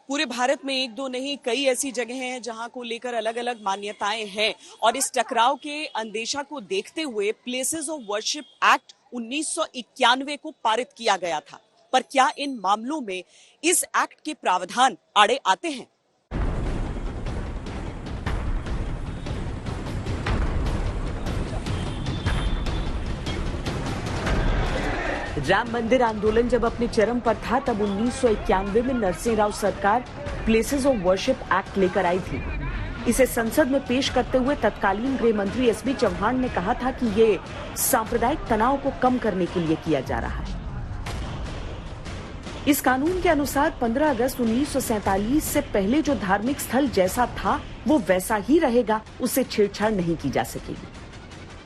पूरे भारत में एक दो नहीं कई ऐसी जगह हैं जहां को लेकर अलग अलग मान्यताएं हैं और इस टकराव के अंदेशा को देखते हुए प्लेसेस ऑफ वर्शिप एक्ट 1991 को पारित किया गया था। पर क्या इन मामलों में इस एक्ट के प्रावधान आड़े आते हैं? राम मंदिर आंदोलन जब अपने चरम पर था तब 1991 में नरसिंह राव सरकार प्लेसेस ऑफ वर्शिप एक्ट लेकर आई थी। इसे संसद में पेश करते हुए तत्कालीन गृह मंत्री एसबी चौहान ने कहा था कि ये सांप्रदायिक तनाव को कम करने के लिए किया जा रहा है। इस कानून के अनुसार 15 अगस्त 1947 से पहले जो धार्मिक स्थल जैसा था वो वैसा ही रहेगा, उससे छेड़छाड़ नहीं की जा सकेगी।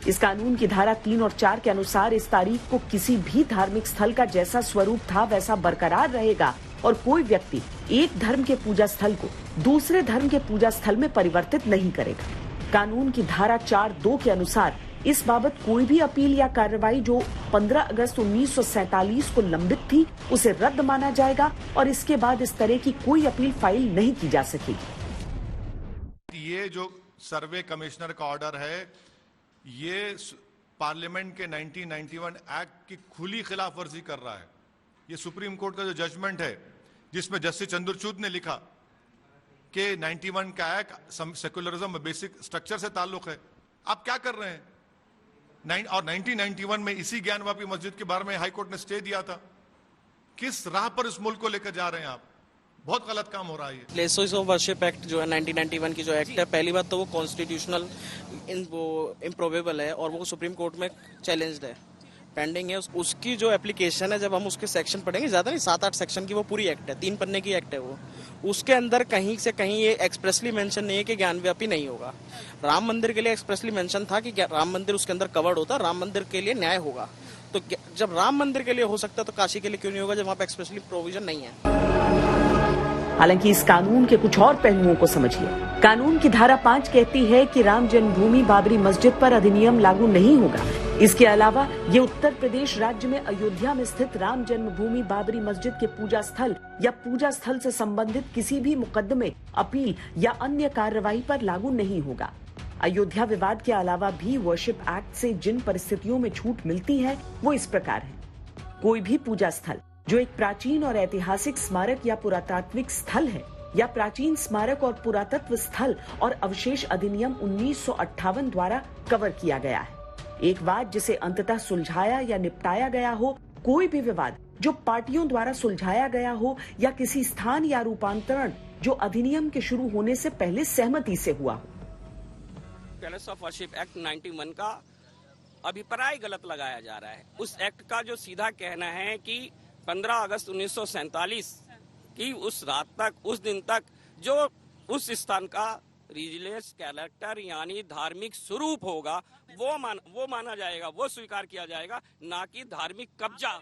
इस कानून की धारा 3 और 4 के अनुसार इस तारीख को किसी भी धार्मिक स्थल का जैसा स्वरूप था वैसा बरकरार रहेगा और कोई व्यक्ति एक धर्म के पूजा स्थल को दूसरे धर्म के पूजा स्थल में परिवर्तित नहीं करेगा। कानून की धारा 4(2) के अनुसार इस बाबत कोई भी अपील या कार्रवाई जो 15 अगस्त 1947 को लंबित थी उसे रद्द माना जाएगा और इसके बाद इस तरह की कोई अपील फाइल नहीं की जा सकेगी। ये जो सर्वे कमिश्नर का ऑर्डर है ये पार्लियामेंट के 1991 एक्ट की खुली खिलाफवर्जी कर रहा है। ये सुप्रीम कोर्ट का जो जजमेंट है जिसमें जस्टिस चंद्रचूड़ ने लिखा कि 91 का एक्ट सेकुलरिज्म बेसिक स्ट्रक्चर से ताल्लुक है। आप क्या कर रहे हैं? और 1991 में इसी ज्ञानवापी मस्जिद के बारे में हाईकोर्ट ने स्टे दिया था। किस राह पर इस मुल्क को लेकर जा रहे हैं आप? बहुत गलत काम हो रहा है। प्लेसेस ऑफ वर्शिप एक्ट जो है 1991 की जो एक्ट है, पहली बात तो वो कॉन्स्टिट्यूशनल वो इम्प्रोवेबल है और वो सुप्रीम कोर्ट में चैलेंज्ड है, पेंडिंग है। उसकी जो एप्लीकेशन है जब हम उसके सेक्शन पढ़ेंगे, ज्यादा नहीं 7-8 सेक्शन की वो पूरी एक्ट है, 3 पन्ने की एक्ट है वो। उसके अंदर कहीं से कहीं ये एक्सप्रेसली मेंशन नहीं है कि ज्ञानव्यापी नहीं होगा। राम मंदिर के लिए एक्सप्रेसली मेंशन था कि राम मंदिर उसके अंदर कवर्ड होता, राम मंदिर के लिए न्याय होगा। तो जब राम मंदिर के लिए हो सकता है तो काशी के लिए क्यों नहीं होगा जब वहां पर एक्सप्रेसली प्रोविजन नहीं है। हालांकि इस कानून के कुछ और पहलुओं को समझिए। कानून की धारा 5 कहती है कि राम जन्मभूमि बाबरी मस्जिद पर अधिनियम लागू नहीं होगा। इसके अलावा ये उत्तर प्रदेश राज्य में अयोध्या में स्थित राम जन्मभूमि बाबरी मस्जिद के पूजा स्थल या पूजा स्थल से संबंधित किसी भी मुकदमे, अपील या अन्य कार्रवाई पर लागू नहीं होगा। अयोध्या विवाद के अलावा भी वर्शिप एक्ट से जिन परिस्थितियों में छूट मिलती है वो इस प्रकार है। कोई भी पूजा स्थल जो एक प्राचीन और ऐतिहासिक स्मारक या पुरातात्विक स्थल है या प्राचीन स्मारक और पुरातत्व स्थल और अवशेष अधिनियम 1958 द्वारा कवर किया गया है। एक वाद जिसे अंततः सुलझाया या निपटाया गया हो, कोई भी विवाद जो पार्टियों द्वारा सुलझाया गया हो या किसी स्थान या रूपांतरण जो अधिनियम के शुरू होने से पहले सहमति से हुआ हो। प्लेसेस ऑफ वर्शिप एक्ट 91 का अभिप्राय गलत लगाया जा रहा है। उस एक्ट का जो सीधा कहना है कि 15 अगस्त 1947 की उस रात तक, उस दिन तक जो उस स्थान का रिलीजियस कैरेक्टर यानी धार्मिक स्वरूप होगा वो माना जाएगा, वो स्वीकार किया जाएगा, ना कि धार्मिक कब्जा,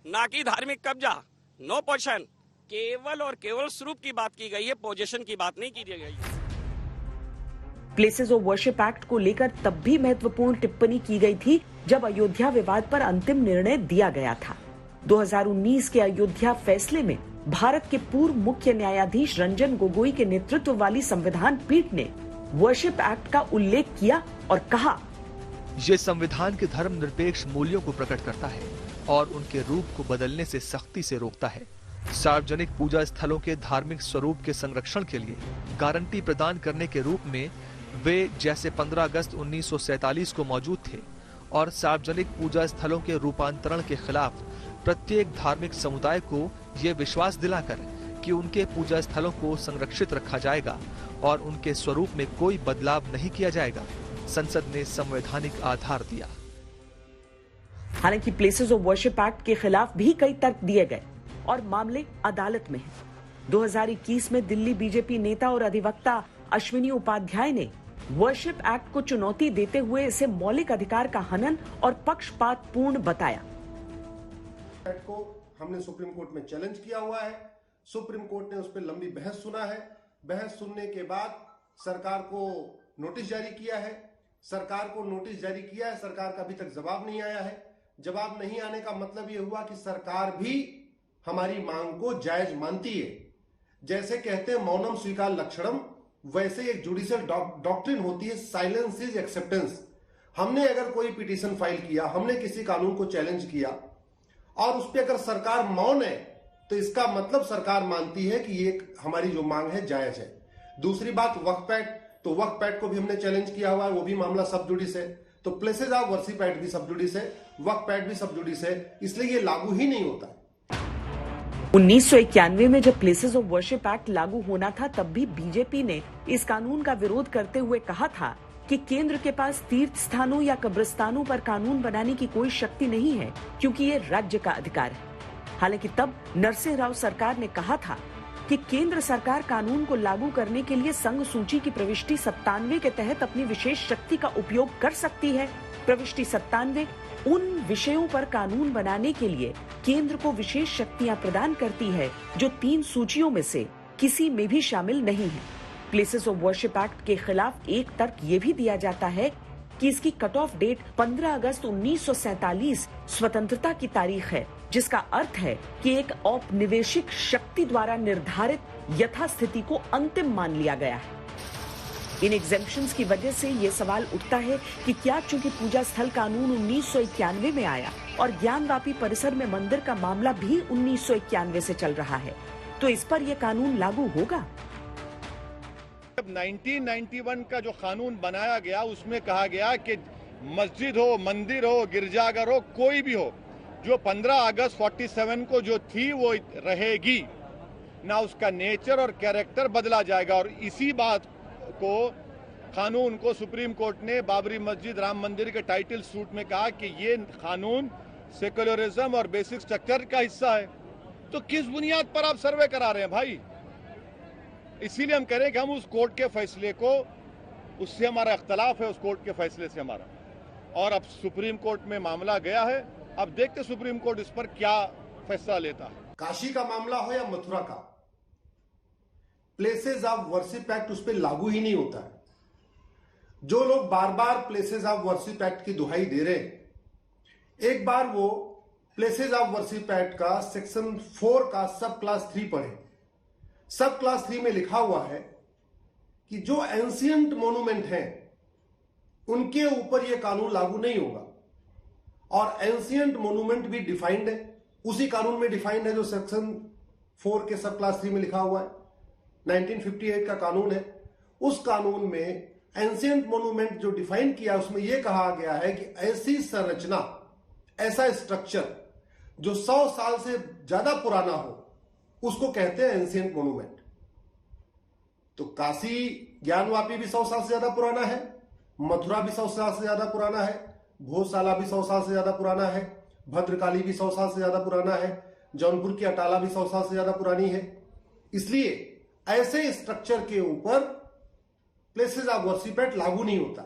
ना कि धार्मिक कब्जा। नो पोजीशन, केवल और केवल स्वरूप की बात की गई है, पोजीशन की बात नहीं की गई है। प्लेसेस ऑफ वर्शिप एक्ट को लेकर तब भी महत्वपूर्ण टिप्पणी की गई थी जब अयोध्या विवाद पर अंतिम निर्णय दिया गया था। 2019 के अयोध्या फैसले में भारत के पूर्व मुख्य न्यायाधीश रंजन गोगोई के नेतृत्व वाली संविधान पीठ ने वर्शिप एक्ट का उल्लेख किया और कहा, ये संविधान के धर्मनिरपेक्ष मूल्यों को प्रकट करता है और उनके रूप को बदलने से सख्ती से रोकता है। सार्वजनिक पूजा स्थलों के धार्मिक स्वरूप के संरक्षण के लिए गारंटी प्रदान करने के रूप में वे जैसे 15 अगस्त 1947 को मौजूद थे और सार्वजनिक पूजा स्थलों के रूपांतरण के खिलाफ प्रत्येक धार्मिक समुदाय को ये विश्वास दिलाकर कि उनके पूजा स्थलों को संरक्षित रखा जाएगा और उनके स्वरूप में कोई बदलाव नहीं किया जाएगा, संसद ने संवैधानिक आधार दिया। हालांकि प्लेसेस ऑफ वर्शिप एक्ट के खिलाफ भी कई तर्क दिए गए और मामले अदालत में हैं। 2021 में दिल्ली बीजेपी नेता और अधिवक्ता अश्विनी उपाध्याय ने वर्शिप एक्ट को चुनौती देते हुए इसे मौलिक अधिकार का हनन और पक्षपातपूर्ण बताया। एक्ट को हमने सुप्रीम कोर्ट में चैलेंज किया हुआ है। सुप्रीम कोर्ट ने उस पर लंबी बहस सुना है। बहस सुनने के बाद सरकार को नोटिस जारी किया है। सरकार को नोटिस जारी किया है, सरकार का अभी तक जवाब नहीं आया है। जवाब नहीं आने का मतलब यह हुआ कि सरकार भी हमारी मांग को जायज मानती है। जैसे कहते हैं मौनम स्वीकार लक्षणम, वैसे एक जुडिशियल डॉक्ट्रिन होती है साइलेंस इज एक्सेप्टेंस। हमने अगर कोई पिटीशन फाइल किया, हमने किसी कानून को चैलेंज किया और उस पर अगर सरकार मौन है तो इसका मतलब सरकार मानती है कि ये हमारी जो मांग है जायज है। दूसरी बात वक्फ एक्ट, तो वक्फ एक्ट को भी हमने चैलेंज किया हुआ है, वो भी मामला सब जुडिस है। तो प्लेसेस ऑफ वर्शिप एक्ट भी सब जुडिस है, वक्फ एक्ट भी सब जुडिस है, इसलिए ये लागू ही नहीं होता है। 1991 में जब प्लेसेस ऑफ वर्शिप एक्ट लागू होना था, तब भी बीजेपी ने इस कानून का विरोध करते हुए कहा था कि केंद्र के पास तीर्थ स्थानों या कब्रिस्तानों पर कानून बनाने की कोई शक्ति नहीं है, क्योंकि ये राज्य का अधिकार है। हालांकि तब नरसिंह राव सरकार ने कहा था कि केंद्र सरकार कानून को लागू करने के लिए संघ सूची की प्रविष्टि 97 के तहत अपनी विशेष शक्ति का उपयोग कर सकती है। प्रविष्टि 97 उन विषयों पर कानून बनाने के लिए केंद्र को विशेष शक्तियां प्रदान करती है जो 3 सूचियों में से किसी में भी शामिल नहीं है। प्लेसेस ऑफ वर्शिप एक्ट के खिलाफ एक तर्क ये भी दिया जाता है कि इसकी कट ऑफ डेट 15 अगस्त 1947 स्वतंत्रता की तारीख है, जिसका अर्थ है कि एक औपनिवेशिक शक्ति द्वारा निर्धारित यथास्थिति को अंतिम मान लिया गया है। इन एग्जेम्पशंस की वजह से ये सवाल उठता है कि क्या चूंकि पूजा स्थल कानून 1991 में आया और ज्ञानवापी परिसर में मंदिर का मामला भी 1991 से चल रहा है, तो इस पर यह कानून लागू होगा? 1991 का जो कानून बनाया गया उसमें कहा गया कि मस्जिद हो, मंदिर हो, गिरजाघर हो, कोई भी हो, जो 15 अगस्त 47 को जो थी वो रहेगी, ना उसका नेचर और कैरेक्टर बदला जाएगा। और इसी बात को कानून को सुप्रीम कोर्ट ने बाबरी मस्जिद, राम मंदिर के टाइटल सूट में कहा कि ये कानून सेक्युलरिज्म और बेसिक स्ट्रक्चर का हिस्सा है। तो किस बुनियाद पर आप सर्वे करा रहे हैं भाई? इसीलिए हम कह रहे हैं कि हम उस कोर्ट के फैसले को, उससे हमारा इख्तलाफ है, उस कोर्ट के फैसले से हमारा, और अब सुप्रीम कोर्ट में मामला गया है। अब देखते सुप्रीम कोर्ट इस पर क्या फैसला लेता है। काशी का मामला हो या मथुरा का, प्लेसेस ऑफ वर्शिप एक्ट उस पर लागू ही नहीं होता है। जो लोग बार बार प्लेसेस ऑफ वर्शिप एक्ट की दुहाई दे रहे हैं, एक बार वो प्लेसेस ऑफ वर्शिप एक्ट का सेक्शन 4 का सब क्लास 3 पढ़े। सब क्लास 3 में लिखा हुआ है कि जो एंशियंट मोन्यूमेंट हैं उनके ऊपर यह कानून लागू नहीं होगा। और एंशियंट मोन्यूमेंट भी डिफाइंड है, उसी कानून में डिफाइंड है जो सेक्शन 4 के सब क्लास 3 में लिखा हुआ है। 1958 का कानून है। उस कानून में एंशियंट मोन्यूमेंट जो डिफाइन किया, उसमें यह कहा गया है कि ऐसी संरचना, ऐसा स्ट्रक्चर जो 100 साल से ज्यादा पुराना हो, उसको कहते हैं एंशियंट मोन्यूमेंट। तो काशी ज्ञानवापी भी 100 साल से ज्यादा पुराना है, मथुरा भी 100 साल से ज्यादा पुराना है, भोजशाला भी 100 साल से ज्यादा पुराना है, भद्रकाली भी 100 साल से ज्यादा पुराना है, जौनपुर की अटाला भी 100 साल से ज्यादा पुरानी है। इसलिए ऐसे स्ट्रक्चर के ऊपर प्लेसेस ऑफ वर्शिप एक्ट लागू नहीं होता।